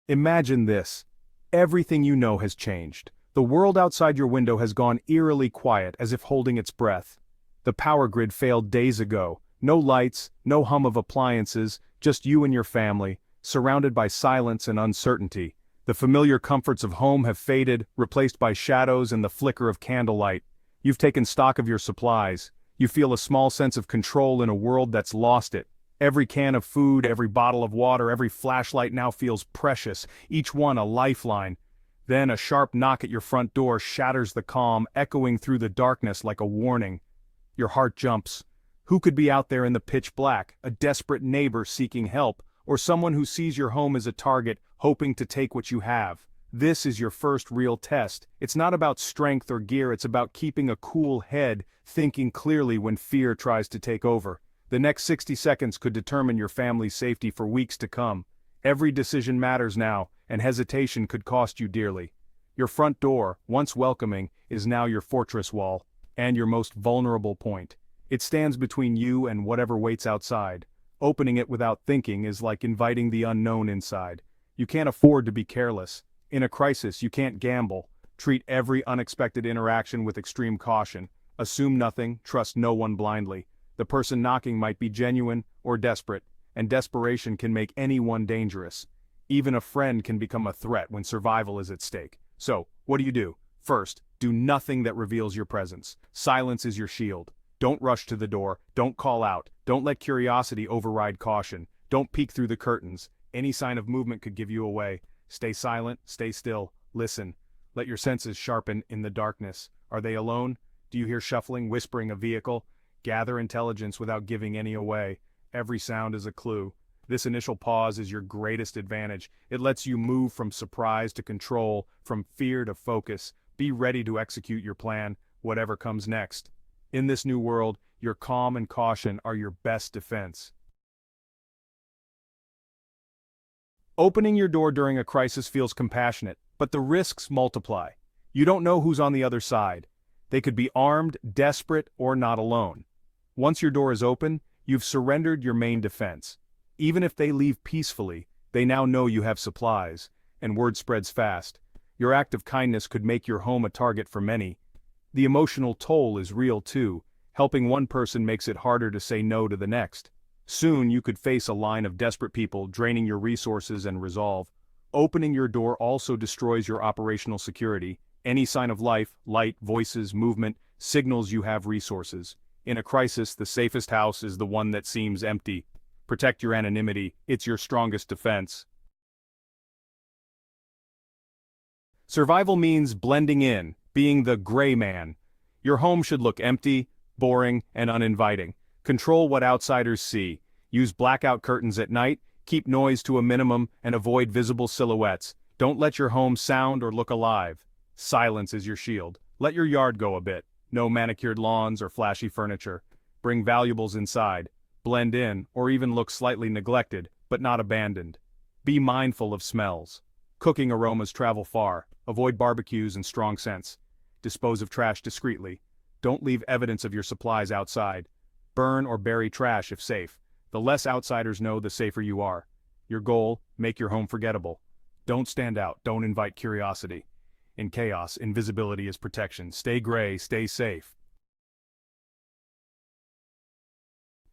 Imagine this. Everything you know has changed. The world outside your window has gone eerily quiet, as if holding its breath. The power grid failed days ago. No lights, no hum of appliances, just you and your family, surrounded by silence and uncertainty. The familiar comforts of home have faded, replaced by shadows and the flicker of candlelight. You've taken stock of your supplies. You feel a small sense of control in a world that's lost it. Every can of food, every bottle of water, every flashlight now feels precious, each one a lifeline. Then a sharp knock at your front door shatters the calm, echoing through the darkness like a warning. Your heart jumps. Who could be out there in the pitch black? A desperate neighbor seeking help, or someone who sees your home as a target, hoping to take what you have? This is your first real test. It's not about strength or gear, it's about keeping a cool head, thinking clearly when fear tries to take over. The next 60 seconds could determine your family's safety for weeks to come. Every decision matters now, and hesitation could cost you dearly. Your front door, once welcoming, is now your fortress wall, and your most vulnerable point. It stands between you and whatever waits outside. Opening it without thinking is like inviting the unknown inside. You can't afford to be careless. In a crisis, you can't gamble. Treat every unexpected interaction with extreme caution. Assume nothing, trust no one blindly. The person knocking might be genuine or desperate, and desperation can make anyone dangerous. Even a friend can become a threat when survival is at stake. So, what do? First, do nothing that reveals your presence. Silence is your shield. Don't rush to the door, don't call out, don't let curiosity override caution, don't peek through the curtains. Any sign of movement could give you away. Stay silent, stay still, listen. Let your senses sharpen in the darkness. Are they alone? Do you hear shuffling, whispering a vehicle? Gather intelligence without giving any away. Every sound is a clue. This initial pause is your greatest advantage. It lets you move from surprise to control, from fear to focus. Be ready to execute your plan, whatever comes next. In this new world, your calm and caution are your best defense. Opening your door during a crisis feels compassionate, but the risks multiply. You don't know who's on the other side. They could be armed, desperate, or not alone. Once your door is open, you've surrendered your main defense. Even if they leave peacefully, they now know you have supplies, and word spreads fast. Your act of kindness could make your home a target for many. The emotional toll is real too. Helping one person makes it harder to say no to the next. Soon you could face a line of desperate people draining your resources and resolve. Opening your door also destroys your operational security. Any sign of life, light, voices, movement, signals you have resources. In a crisis, the safest house is the one that seems empty. Protect your anonymity, it's your strongest defense. Survival means blending in, being the gray man. Your home should look empty, boring, and uninviting. Control what outsiders see. Use blackout curtains at night, keep noise to a minimum, and avoid visible silhouettes. Don't let your home sound or look alive. Silence is your shield. Let your yard go a bit. No manicured lawns or flashy furniture. Bring valuables inside. Blend in, or even look slightly neglected, but not abandoned. Be mindful of smells. Cooking aromas travel far. Avoid barbecues and strong scents. Dispose of trash discreetly. Don't leave evidence of your supplies outside. Burn or bury trash if safe. The less outsiders know, the safer you are. Your goal, make your home forgettable. Don't stand out, don't invite curiosity. In chaos, invisibility is protection. Stay gray, stay safe.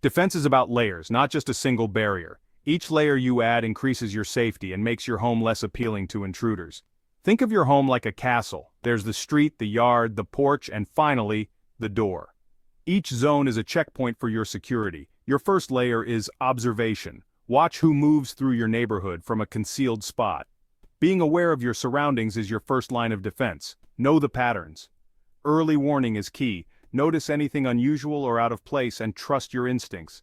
Defense is about layers, not just a single barrier. Each layer you add increases your safety and makes your home less appealing to intruders. Think of your home like a castle. There's the street, the yard, the porch, and finally, the door. Each zone is a checkpoint for your security. Your first layer is observation. Watch who moves through your neighborhood from a concealed spot. Being aware of your surroundings is your first line of defense. Know the patterns. Early warning is key. Notice anything unusual or out of place and trust your instincts.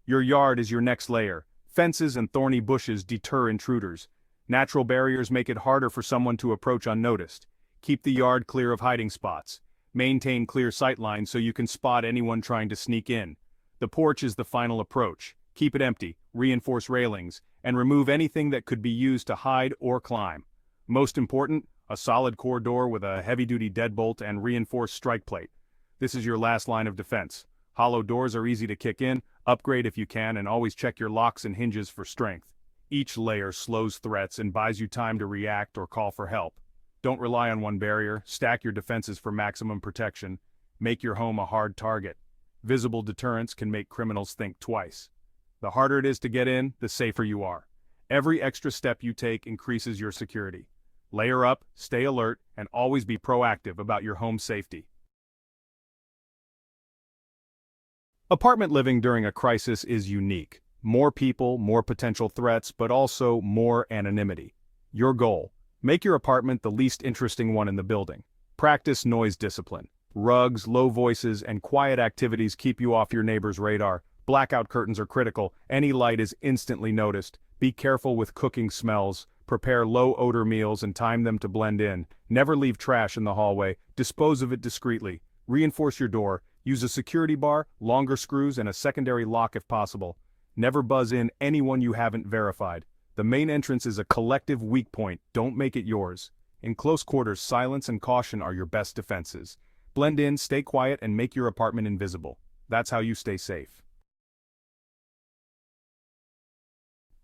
Your yard is your next layer. Fences and thorny bushes deter intruders. Natural barriers make it harder for someone to approach unnoticed. Keep the yard clear of hiding spots. Maintain clear sight lines so you can spot anyone trying to sneak in. The porch is the final approach. Keep it empty, reinforce railings, and remove anything that could be used to hide or climb. Most important, a solid core door with a heavy-duty deadbolt and reinforced strike plate. This is your last line of defense. Hollow doors are easy to kick in, upgrade if you can, and always check your locks and hinges for strength. Each layer slows threats and buys you time to react or call for help. Don't rely on one barrier, stack your defenses for maximum protection. Make your home a hard target. Visible deterrence can make criminals think twice. The harder it is to get in, the safer you are. Every extra step you take increases your security. Layer up, stay alert, and always be proactive about your home safety. Apartment living during a crisis is unique. More people, more potential threats, but also more anonymity. Your goal: make your apartment the least interesting one in the building. Practice noise discipline. Rugs, low voices, and quiet activities keep you off your neighbor's radar. Blackout curtains are critical. Any light is instantly noticed. Be careful with cooking smells. Prepare low-odor meals and time them to blend in. Never leave trash in the hallway. Dispose of it discreetly. Reinforce your door. Use a security bar, longer screws, and a secondary lock if possible. Never buzz in anyone you haven't verified. The main entrance is a collective weak point. Don't make it yours. In close quarters, silence and caution are your best defenses. Blend in, stay quiet, and make your apartment invisible. That's how you stay safe.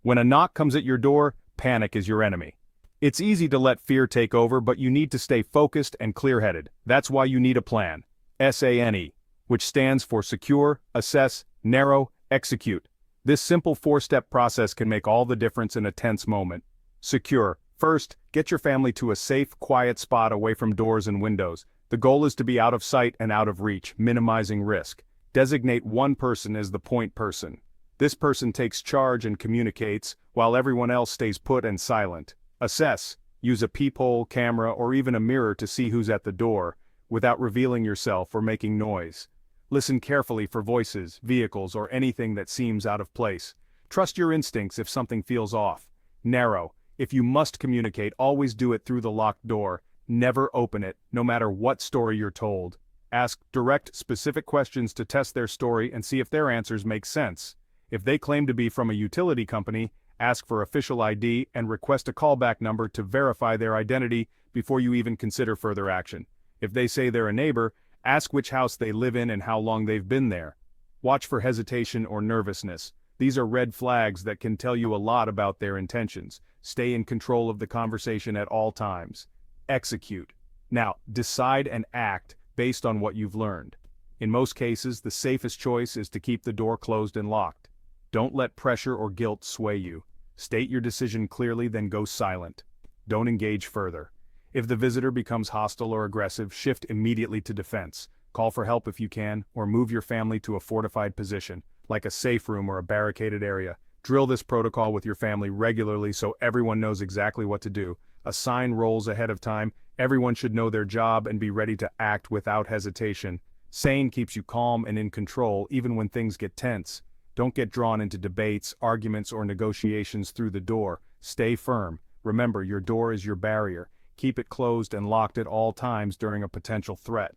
When a knock comes at your door, panic is your enemy. It's easy to let fear take over, but you need to stay focused and clear-headed. That's why you need a plan. SANE, which stands for Secure, Assess, Narrow, Execute. This simple four-step process can make all the difference in a tense moment. Secure. First, get your family to a safe, quiet spot away from doors and windows. The goal is to be out of sight and out of reach, minimizing risk. Designate one person as the point person. This person takes charge and communicates, while everyone else stays put and silent. Assess. Use a peephole, camera, or even a mirror to see who's at the door, without revealing yourself or making noise. Listen carefully for voices, vehicles, or anything that seems out of place. Trust your instincts if something feels off. Narrow. If you must communicate, always do it through the locked door. Never open it, no matter what story you're told. Ask direct, specific questions to test their story and see if their answers make sense. If they claim to be from a utility company, ask for official ID and request a callback number to verify their identity before you even consider further action. If they say they're a neighbor, ask which house they live in and how long they've been there. Watch for hesitation or nervousness. These are red flags that can tell you a lot about their intentions. Stay in control of the conversation at all times. Execute. Now, decide and act based on what you've learned. In most cases, the safest choice is to keep the door closed and locked. Don't let pressure or guilt sway you. State your decision clearly, then go silent. Don't engage further. If the visitor becomes hostile or aggressive, shift immediately to defense. Call for help if you can, or move your family to a fortified position, like a safe room or a barricaded area. Drill this protocol with your family regularly so everyone knows exactly what to do. Assign roles ahead of time. Everyone should know their job and be ready to act without hesitation. Sane keeps you calm and in control even when things get tense. Don't get drawn into debates, arguments, or negotiations through the door. Stay firm. Remember, your door is your barrier. Keep it closed and locked at all times during a potential threat.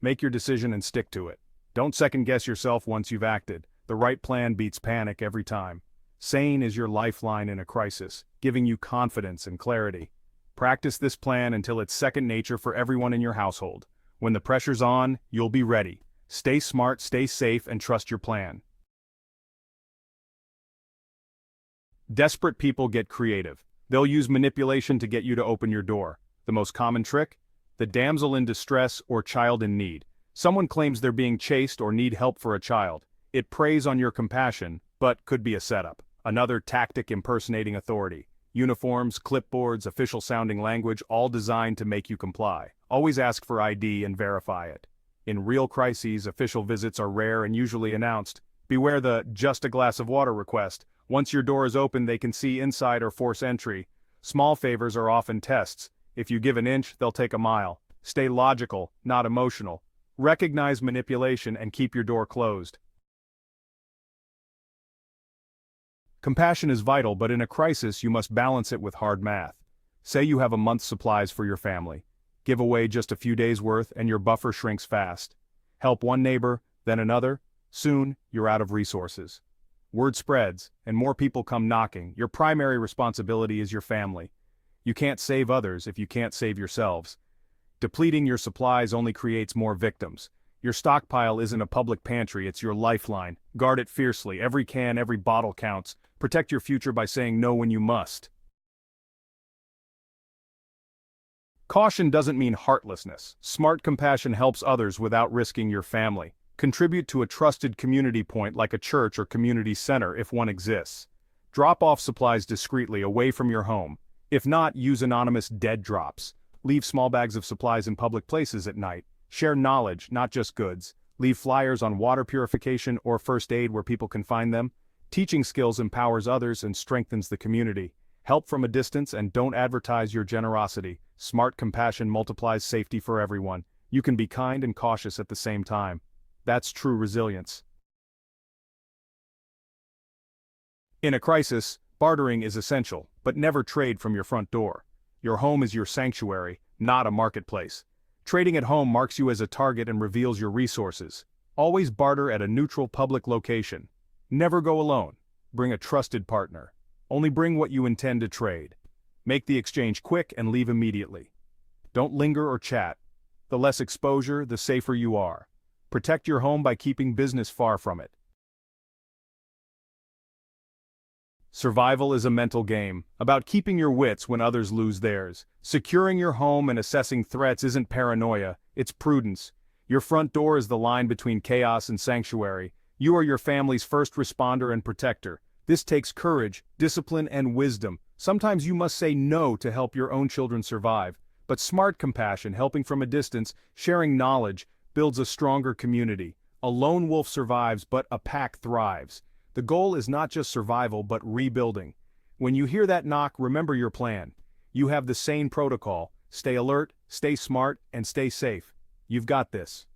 Make your decision and stick to it. Don't second-guess yourself once you've acted. The right plan beats panic every time. Sane is your lifeline in a crisis, giving you confidence and clarity. Practice this plan until it's second nature for everyone in your household. When the pressure's on, you'll be ready. Stay smart, stay safe, and trust your plan. Desperate people get creative. They'll use manipulation to get you to open your door. The most common trick? The damsel in distress or child in need. Someone claims they're being chased or need help for a child. It preys on your compassion, but could be a setup. Another tactic: impersonating authority. Uniforms, clipboards, official-sounding language, all designed to make you comply. Always ask for ID and verify it. In real crises, official visits are rare and usually announced. Beware the "just a glass of water" request. Once your door is open, they can see inside or force entry. Small favors are often tests. If you give an inch, they'll take a mile. Stay logical, not emotional. Recognize manipulation and keep your door closed. Compassion is vital, but in a crisis you must balance it with hard math. Say you have a month's supplies for your family. Give away just a few days' worth and your buffer shrinks fast. Help one neighbor, then another. Soon, you're out of resources. Word spreads, and more people come knocking. Your primary responsibility is your family. You can't save others if you can't save yourselves. Depleting your supplies only creates more victims. Your stockpile isn't a public pantry, it's your lifeline. Guard it fiercely. Every can, every bottle counts. Protect your future by saying no when you must. Caution doesn't mean heartlessness. Smart compassion helps others without risking your family. Contribute to a trusted community point like a church or community center if one exists. Drop off supplies discreetly away from your home. If not, use anonymous dead drops. Leave small bags of supplies in public places at night. Share knowledge, not just goods. Leave flyers on water purification or first aid where people can find them. Teaching skills empowers others and strengthens the community. Help from a distance and don't advertise your generosity. Smart compassion multiplies safety for everyone. You can be kind and cautious at the same time. That's true resilience. In a crisis, bartering is essential, but never trade from your front door. Your home is your sanctuary, not a marketplace. Trading at home marks you as a target and reveals your resources. Always barter at a neutral public location. Never go alone. Bring a trusted partner. Only bring what you intend to trade. Make the exchange quick and leave immediately. Don't linger or chat. The less exposure, the safer you are. Protect your home by keeping business far from it. Survival is a mental game, about keeping your wits when others lose theirs. Securing your home and assessing threats isn't paranoia, it's prudence. Your front door is the line between chaos and sanctuary. You are your family's first responder and protector. This takes courage, discipline, and wisdom. Sometimes you must say no to help your own children survive. But smart compassion, helping from a distance, sharing knowledge, builds a stronger community. A lone wolf survives, but a pack thrives. The goal is not just survival, but rebuilding. When you hear that knock, remember your plan. You have the sane protocol. Stay alert, stay smart, and stay safe. You've got this.